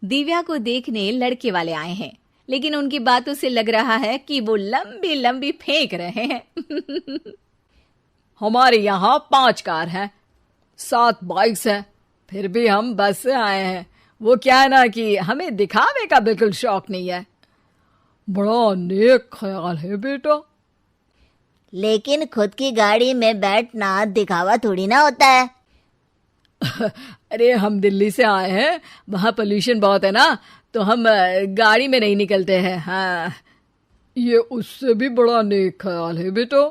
दिव्या को देखने लड़के वाले आए हैं, लेकिन उनकी बातों से लग रहा है कि वो लंबी लंबी फेंक रहे हैं। हमारे यहाँ 5 कार हैं, 7 बाइक्स हैं, फिर भी हम बस से आए हैं। वो क्या है ना कि हमें दिखावे का बिल्कुल शौक नहीं है। बड़ा नेक ख्याल है बेटा। लेकिन खुद की गाड़ी में बैठना दिखावा थोड़ी ना होता है। अरे हम दिल्ली से आए हैं, वहाँ पोल्यूशन बहुत है ना, तो हम गाड़ी में नहीं निकलते हैं। हाँ, ये उससे भी बड़ा नेक ख्याल है बेटा।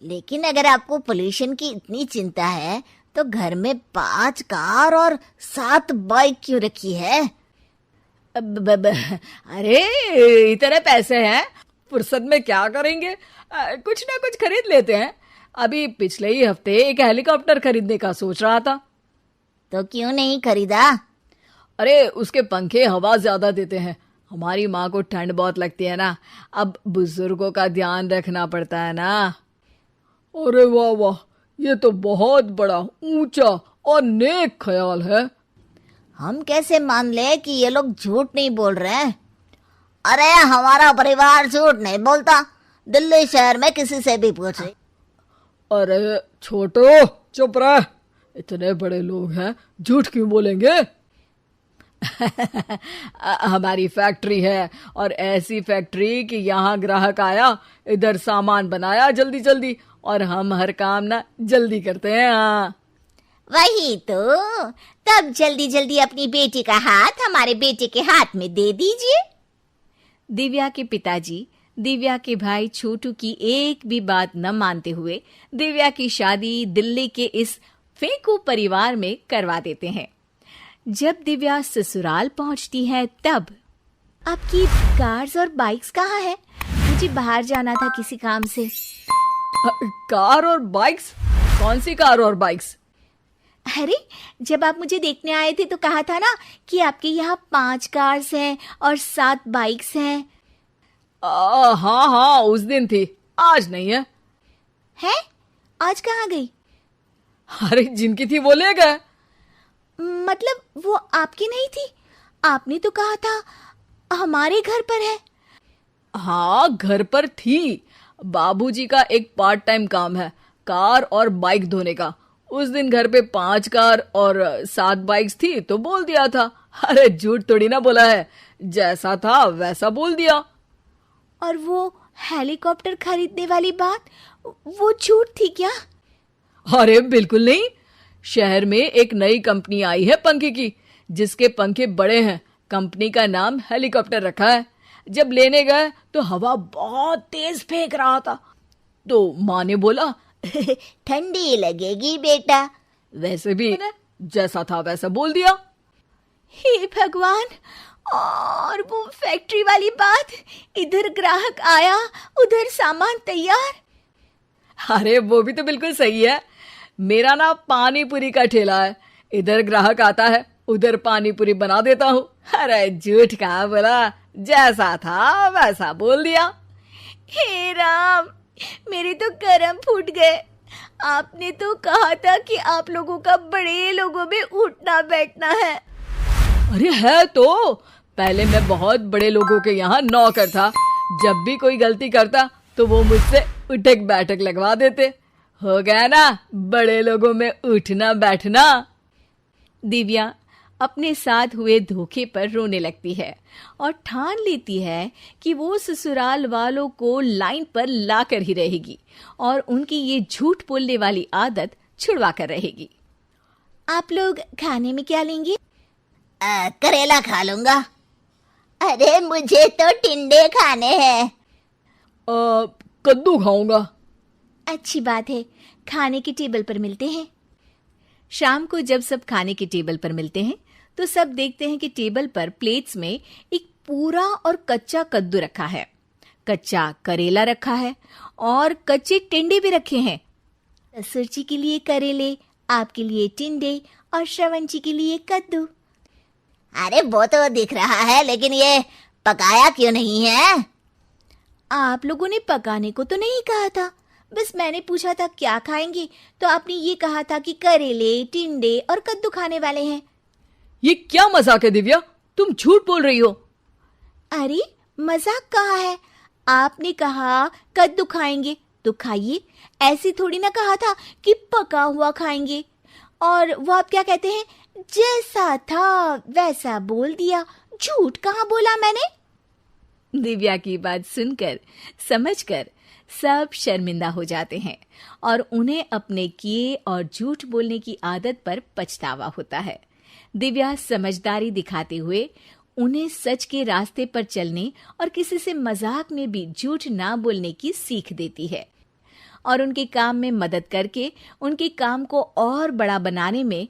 लेकिन अगर आपको पोल्यूशन की इतनी चिंता है तो घर में 5 कार और 7 बाइक क्यों रखी है? अरे इतने पैसे हैं, फुर्सत में क्या करेंगे, कुछ ना कुछ खरीद लेते हैं। अभी पिछले ही हफ्ते एक हेलीकॉप्टर खरीदने का सोच रहा था। तो क्यों नहीं खरीदा? अरे उसके पंखे हवा ज्यादा देते हैं, हमारी माँ को ठंड बहुत लगती है ना, अब बुजुर्गों का ध्यान रखना पड़ता है ना। अरे वाह वाह, ये तो बहुत बड़ा ऊंचा और नेक ख्याल है। हम कैसे मान ले कि ये लोग झूठ नहीं बोल रहे हैं? अरे हमारा परिवार झूठ नहीं बोलता, दिल्ली शहर में किसी से भी पूछे। अरे छोटो चुप रह, इतने बड़े लोग हैं, झूठ क्यों बोलेंगे? हमारी फैक्ट्री है, और ऐसी फैक्ट्री कि यहाँ ग्राहक आया, इधर सामान बनाया जल्दी जल्दी, और हम हर काम ना जल्दी करते हैं। हाँ वही तो, तब जल्दी जल्दी अपनी बेटी का हाथ हमारे बेटे के हाथ में दे दीजिए। दिव्या के पिताजी दिव्या के भाई छोटू की एक भी बात न मानते हुए दिव्या की शादी दिल्ली के इस फेंकू परिवार में करवा देते हैं। जब दिव्या ससुराल पहुंचती है तब आपकी कार्स और बाइक्स कहाँ है? मुझे बाहर जाना था किसी काम से। कार और बाइक्स? कौन सी कार और बाइक्स? अरे जब आप मुझे देखने आए थे तो कहा था ना कि आपके यहाँ 5 कार्स हैं और 7 बाइक्स हैं। हाँ हाँ, उस दिन थी, आज नहीं है। है? आज कहाँ गई? अरे जिनकी थी वो ले गए। मतलब वो आपकी नहीं थी? आपने तो कहा था हमारे घर पर है। हाँ घर पर थी, बाबूजी का एक पार्ट टाइम काम है कार और बाइक धोने का। उस दिन घर पे 5 कार और 7 बाइक्स थी तो बोल दिया था। अरे झूठ थोड़ी ना बोला है, जैसा था वैसा बोल दिया। और वो हेलीकॉप्टर खरीदने वाली बात, वो झूठ थी क्या? अरे बिल्कुल नहीं, शहर में एक नई कंपनी आई है पंखे की, जिसके पंखे बड़े हैं। कंपनी का नाम हेलीकॉप्टर रखा है। जब लेने गए तो हवा बहुत तेज फेंक रहा था, तो माँ ने बोला ठंडी लगेगी बेटा। वैसे भी जैसा था वैसा बोल दिया। हे भगवान! और वो फैक्ट्री वाली बात, इधर ग्राहक आया उधर सामान तैयार। अरे वो भी तो बिल्कुल सही है। मेरा ना पानी पूरी का ठेला है, इधर ग्राहक आता है उधर पानी पूरी बना देता हूँ। अरे झूठ कहाँ बोला, जैसा था वैसा बोल दिया। हे राम, मेरे तो कर्म फूट गए। आपने तो कहा था कि आप लोगों का बड़े लोगों में उठना बैठना है। अरे है तो, पहले मैं बहुत बड़े लोगों के यहाँ नौकर था। जब भी कोई गलती करता तो वो मुझसे उठक बैठक लगवा देते। हो गया ना बड़े लोगों में उठना बैठना। दिव्या अपने साथ हुए धोखे पर रोने लगती है और ठान लेती है कि वो ससुराल वालों को लाइन पर लाकर ही रहेगी और उनकी ये झूठ बोलने वाली आदत छुड़वा कर रहेगी। आप लोग खाने में क्या लेंगे? करेला खा लूंगा। अरे मुझे तो टिंडे खाने हैं। कद्दू खाऊंगा। अच्छी बात है, खाने की टेबल पर मिलते हैं। शाम को जब सब खाने की टेबल पर मिलते हैं तो सब देखते हैं कि टेबल पर प्लेट्स में एक पूरा और कच्चा कद्दू रखा है, कच्चा करेला रखा है और कच्चे टिंडे भी रखे हैं। ससुर जी के लिए करेले, आपके लिए टिंडे और श्रवण जी के लिए कद्दू। अरे वो तो दिख रहा है, लेकिन ये पकाया क्यों नहीं है? आप लोगों ने पकाने को तो नहीं कहा था, बस मैंने पूछा था क्या खाएंगे तो आपने ये कहा था कि करेले, टिंडे और कद्दू खाने वाले हैं। ये क्या मजाक है दिव्या, तुम झूठ बोल रही हो। अरे मजाक कहाँ है, आपने कहा कद्दू खाएंगे तो खाइए, ऐसी थोड़ी ना कहा था कि पका हुआ खाएंगे। और वो आप क्या कहते हैं, जैसा था वैसा बोल दिया, झूठ कहाँ बोला मैंने। दिव्या की बात सुनकर, समझकर सब शर्मिंदा हो जाते हैं और उन्हें अपने किए और झूठ बोलने की आदत पर पछतावा होता है। दिव्या समझदारी दिखाते हुए उन्हें सच के रास्ते पर चलने और किसी से मजाक में भी झूठ ना बोलने की सीख देती है और उनके काम में मदद करके उनके काम को और बड़ा बनाने में